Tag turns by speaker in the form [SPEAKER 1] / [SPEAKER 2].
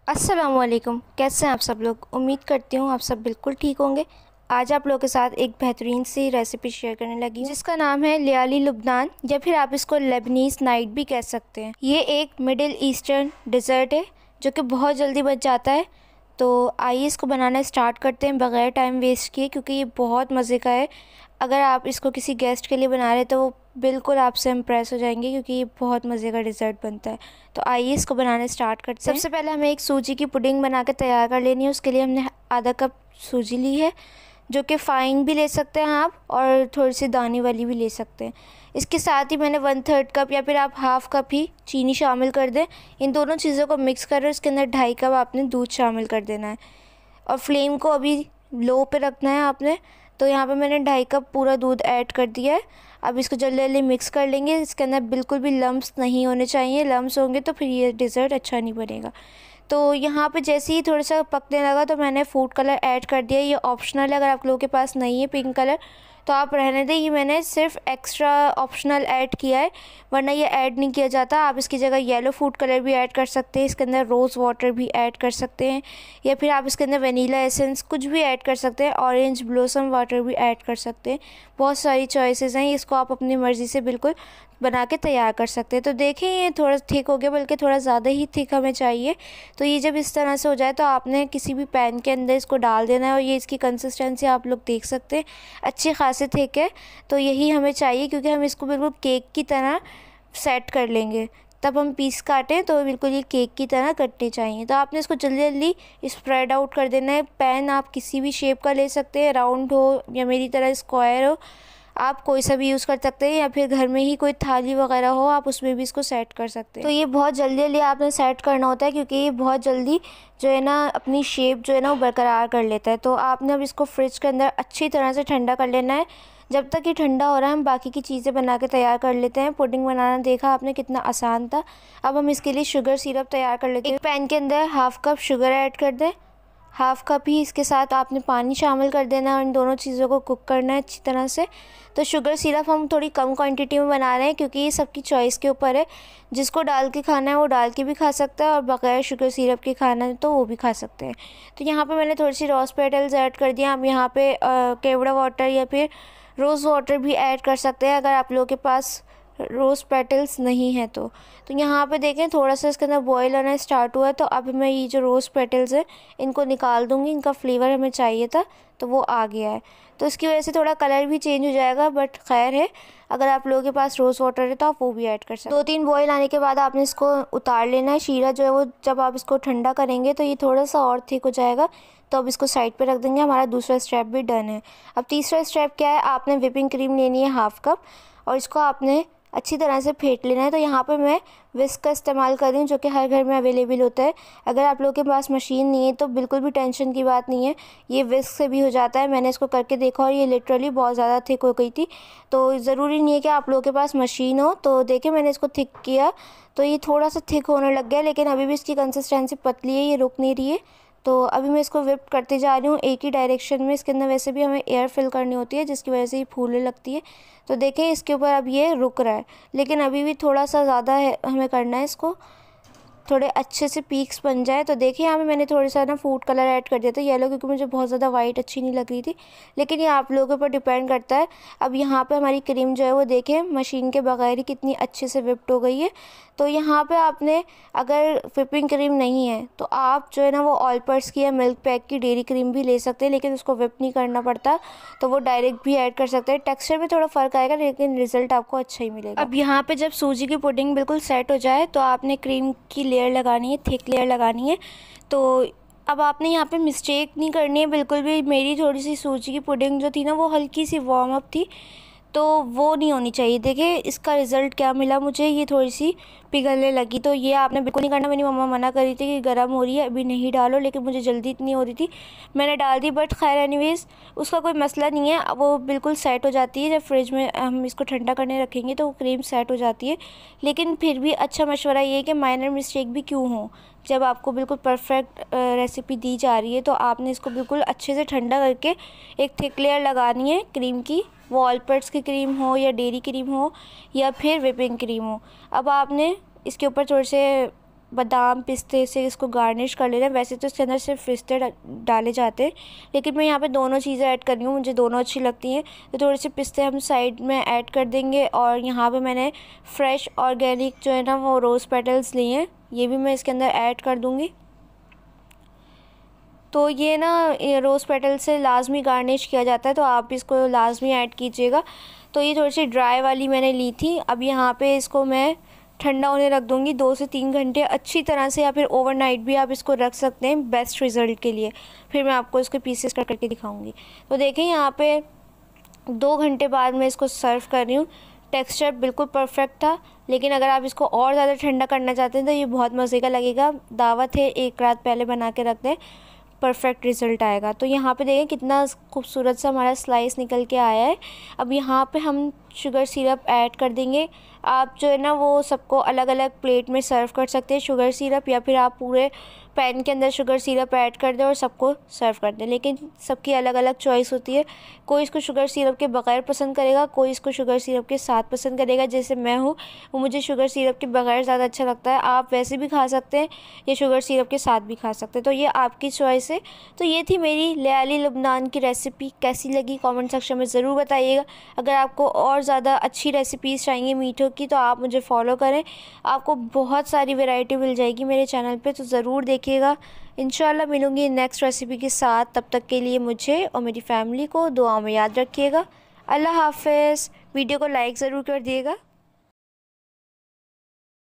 [SPEAKER 1] अस्सलामुअलैकुम। कैसे हैं आप सब लोग? उम्मीद करती हूँ आप सब बिल्कुल ठीक होंगे। आज आप लोगों के साथ एक बेहतरीन सी रेसिपी शेयर करने लगी हूँ जिसका नाम है लियाली लुबनान, या फिर आप इसको लेबनीज़ नाइट भी कह सकते हैं। ये एक मिडिल ईस्टर्न डिज़र्ट है जो कि बहुत जल्दी बन जाता है। तो आइए इसको बनाना स्टार्ट करते हैं बग़ैर टाइम वेस्ट किए, क्योंकि ये बहुत मज़े का है। अगर आप इसको किसी गेस्ट के लिए बना रहे हैं तो वो बिल्कुल आपसे इम्प्रेस हो जाएंगे, क्योंकि ये बहुत मज़े का डिज़र्ट बनता है। तो आइए इसको बनाना स्टार्ट करते हैं। सबसे पहले हमें एक सूजी की पुडिंग बना के तैयार कर लेनी है। उसके लिए हमने आधा कप सूजी ली है, जो कि फ़ाइन भी ले सकते हैं आप, और थोड़ी सी दाने वाली भी ले सकते हैं। इसके साथ ही मैंने 1/3 कप या फिर आप हाफ़ कप ही चीनी शामिल कर दें। इन दोनों चीज़ों को मिक्स कर इसके अंदर 2.5 कप आपने दूध शामिल कर देना है, और फ्लेम को अभी लो पे रखना है आपने। तो यहाँ पे मैंने 2.5 कप पूरा दूध ऐड कर दिया है। अब इसको जल्दी जल्दी मिक्स कर लेंगे। इसके अंदर बिल्कुल भी लम्स नहीं होने चाहिए। लम्स होंगे तो फिर ये डिज़र्ट अच्छा नहीं बनेगा। तो यहाँ पे जैसे ही थोड़ा सा पकने लगा तो मैंने फूड कलर ऐड कर दिया। ये ऑप्शनल है, अगर आप लोगों के पास नहीं है पिंक कलर तो आप रहने दें। ये मैंने सिर्फ एक्स्ट्रा ऑप्शनल ऐड किया है, वरना ये ऐड नहीं किया जाता। आप इसकी जगह येलो फूड कलर भी ऐड कर सकते हैं, इसके अंदर रोज़ वाटर भी ऐड कर सकते हैं, या फिर आप इसके अंदर वनीला एसेंस कुछ भी ऐड कर सकते हैं। ऑरेंज ब्लॉसम वाटर भी ऐड कर सकते हैं। बहुत सारी चॉइसेस हैं, इसको आप अपनी मर्ज़ी से बिल्कुल बना के तैयार कर सकते हैं। तो देखें ये थोड़ा थिक हो गया, बल्कि थोड़ा ज़्यादा ही थिक हमें चाहिए। तो ये जब इस तरह से हो जाए तो आपने किसी भी पैन के अंदर इसको डाल देना है, और ये इसकी कंसिस्टेंसी आप लोग देख सकते हैं अच्छी खासी थिक है। तो यही हमें चाहिए, क्योंकि हम इसको बिल्कुल केक की तरह सेट कर लेंगे। तब हम पीस काटें तो बिल्कुल ये केक की तरह कटने चाहिए। तो आपने इसको जल्दी जल्दी स्प्रेड आउट कर देना है। पैन आप किसी भी शेप का ले सकते हैं, राउंड हो या मेरी तरह स्क्वायर हो, आप कोई सा भी यूज़ कर सकते हैं, या फिर घर में ही कोई थाली वगैरह हो आप उसमें भी इसको सेट कर सकते हैं। तो ये बहुत जल्दी जल्दी आपने सेट करना होता है, क्योंकि ये बहुत जल्दी जो है ना अपनी शेप जो है ना वो बरकरार कर लेता है। तो आपने अब इसको फ्रिज के अंदर अच्छी तरह से ठंडा कर लेना है। जब तक ये ठंडा हो रहा है हम बाकी की चीज़ें बना के तैयार कर लेते हैं। पुडिंग बनाना देखा आपने कितना आसान था। अब हम इसके लिए शुगर सिरप तैयार कर लेते हैं। एक पैन के अंदर हाफ़ कप शुगर ऐड कर दें, हाफ़ कप ही इसके साथ आपने पानी शामिल कर देना है, और इन दोनों चीज़ों को कुक करना है अच्छी तरह से। तो शुगर सिरप हम थोड़ी कम क्वांटिटी में बना रहे हैं, क्योंकि ये सबकी चॉइस के ऊपर है। जिसको डाल के खाना है वो डाल के भी खा सकता है, और बगैर शुगर सिरप के खाना है तो वो भी खा सकते हैं। तो यहाँ पे मैंने थोड़ी सी रोज़ पेटल्स ऐड कर दिया। हम यहाँ पे केवड़ा वाटर या फिर रोज़ वाटर भी ऐड कर सकते हैं, अगर आप लोगों के पास रोज़ पेटल्स नहीं है तो यहाँ पे देखें थोड़ा सा इसके अंदर बॉयल होना स्टार्ट हुआ है। तो अब मैं ये जो रोज़ पेटल्स है इनको निकाल दूँगी। इनका फ्लेवर हमें चाहिए था तो वो आ गया है। तो इसकी वजह से थोड़ा कलर भी चेंज हो जाएगा, बट खैर है, अगर आप लोगों के पास रोज़ वाटर है तो आप वो भी ऐड कर सकते हैं। 2-3 बॉयल आने के बाद आपने इसको उतार लेना है। शीरा जो है वो जब आप इसको ठंडा करेंगे तो ये थोड़ा सा और थिक हो जाएगा। तो अब इसको साइड पे रख देंगे। हमारा दूसरा स्टेप भी डन है। अब तीसरा स्टेप क्या है, आपने व्हिपिंग क्रीम लेनी है हाफ़ कप, और इसको आपने अच्छी तरह से फेंट लेना है। तो यहाँ पे मैं विस्क का इस्तेमाल कर रही हूँ, जो कि हर घर में अवेलेबल होता है। अगर आप लोगों के पास मशीन नहीं है तो बिल्कुल भी टेंशन की बात नहीं है, ये विस्क से भी हो जाता है। मैंने इसको करके देखा और ये लिटरली बहुत ज़्यादा थिक हो गई थी। तो ज़रूरी नहीं है कि आप लोगों के पास मशीन हो। तो देखिए मैंने इसको थिक किया तो ये थोड़ा सा थिक होने लग गया, लेकिन अभी भी इसकी कंसिस्टेंसी पतली है, ये रुक नहीं रही है। तो अभी मैं इसको व्हिप करते जा रही हूँ एक ही डायरेक्शन में। इसके अंदर वैसे भी हमें एयर फिल करनी होती है, जिसकी वजह से ये फूलने लगती है। तो देखें इसके ऊपर अब ये रुक रहा है, लेकिन अभी भी थोड़ा सा ज़्यादा है हमें करना है इसको, थोड़े अच्छे से पीक्स बन जाए। तो देखिए यहाँ पे मैंने थोड़ा सा ना फूड कलर ऐड कर दिया था येलो, क्योंकि मुझे बहुत ज़्यादा वाइट अच्छी नहीं लग रही थी, लेकिन ये आप लोगों के ऊपर डिपेंड करता है। अब यहाँ पे हमारी क्रीम जो है वो देखें मशीन के बगैर ही कितनी अच्छे से व्हिप्ड हो गई है। तो यहाँ पे आपने अगर व्हिपिंग क्रीम नहीं है तो आप जो है ना वो ऑलपर्स की या मिल्क पैक की डेयरी क्रीम भी ले सकते हैं, लेकिन उसको व्हिप नहीं करना पड़ता, तो वो डायरेक्ट भी ऐड कर सकते हैं। टेक्सचर में थोड़ा फ़र्क आएगा, लेकिन रिज़ल्ट आपको अच्छा ही मिलेगा। अब यहाँ पे जब सूजी की पुडिंग बिल्कुल सेट हो जाए तो आपने क्रीम की लेयर लगानी है, थिक लेयर लगानी है। तो अब आपने यहाँ पे मिस्टेक नहीं करनी है बिल्कुल भी। मेरी थोड़ी सी सूजी की पुडिंग जो थी ना वो हल्की सी वार्म अप थी, तो वो नहीं होनी चाहिए। देखिए इसका रिज़ल्ट क्या मिला मुझे, ये थोड़ी सी पिघलने लगी। तो ये आपने बिल्कुल नहीं करना। मेरी मम्मा मना करी थी कि गर्म हो रही है अभी नहीं डालो, लेकिन मुझे जल्दी इतनी हो रही थी मैंने डाल दी। बट खैर एनीवेज़ उसका कोई मसला नहीं है, वो बिल्कुल सेट हो जाती है। जब फ्रिज में हम इसको ठंडा करने रखेंगे तो वो क्रीम सेट हो जाती है। लेकिन फिर भी अच्छा मशवरा ये है कि माइनर मिस्टेक भी क्यों हो, जब आपको बिल्कुल परफेक्ट रेसिपी दी जा रही है तो आपने इसको बिल्कुल अच्छे से ठंडा करके एक थिक लेयर लगानी है क्रीम की। वो ऑलपर्स की क्रीम हो या डेयरी क्रीम हो या फिर व्हिपिंग क्रीम हो। अब आपने इसके ऊपर थोड़े से बादाम पिस्ते से इसको गार्निश कर लेना है। वैसे तो इसके अंदर सिर्फ पिस्ते डाले जाते हैं, लेकिन मैं यहाँ पे दोनों चीज़ें ऐड कर रही हूँ, मुझे दोनों अच्छी लगती हैं। तो थोड़े से पिस्ते हम साइड में ऐड कर देंगे। और यहाँ पे मैंने फ्रेश ऑर्गेनिक जो है ना वो रोज़ पेटल्स लिए हैं, ये भी मैं इसके अंदर ऐड कर दूँगी। तो ये ना रोज़ पेटल से लाजमी गार्निश किया जाता है, तो आप इसको लाजमी ऐड कीजिएगा। तो ये थोड़ी सी ड्राई वाली मैंने ली थी। अब यहाँ पे इसको मैं ठंडा होने रख दूँगी 2 से 3 घंटे अच्छी तरह से, या फिर ओवरनाइट भी आप इसको रख सकते हैं बेस्ट रिज़ल्ट के लिए। फिर मैं आपको इसके पीसेस कट करके दिखाऊँगी। तो देखें यहाँ पे 2 घंटे बाद मैं इसको सर्व कर रही हूँ। टेक्सचर बिल्कुल परफेक्ट था, लेकिन अगर आप इसको और ज़्यादा ठंडा करना चाहते हैं तो ये बहुत मज़े का लगेगा। दावत है, एक रात पहले बना के रख दें, परफेक्ट रिज़ल्ट आएगा। तो यहाँ पे देखें कितना खूबसूरत सा हमारा स्लाइस निकल के आया है। अब यहाँ पे हम शुगर सिरप ऐड कर देंगे। आप जो है ना वो सबको अलग अलग प्लेट में सर्व कर सकते हैं शुगर सिरप, या फिर आप पूरे पैन के अंदर शुगर सिरप ऐड कर दें और सबको सर्व कर दें। लेकिन सबकी अलग अलग चॉइस होती है, कोई इसको शुगर सिरप के बगैर पसंद करेगा, कोई इसको शुगर सिरप के साथ पसंद करेगा। जैसे मैं हूँ, वो मुझे शुगर सिरप के बगैर ज़्यादा अच्छा लगता है। आप वैसे भी खा सकते हैं या शुगर सिरप के साथ भी खा सकते हैं, तो ये आपकी चॉइस है। तो ये थी मेरी लियाली लुबनान की रेसिपी। कैसी लगी कमेंट सेक्शन में ज़रूर बताइएगा। अगर आपको और ज़्यादा अच्छी रेसिपीज़ चाहिए मीठों की तो आप मुझे फॉलो करें, आपको बहुत सारी वैरायटी मिल जाएगी मेरे चैनल पे, तो ज़रूर देखिएगा। इंशाल्लाह मिलूँगी नेक्स्ट रेसिपी के साथ। तब तक के लिए मुझे और मेरी फैमिली को दुआ में याद रखिएगा। अल्लाह हाफ़िज़। वीडियो को लाइक ज़रूर कर दिएगा।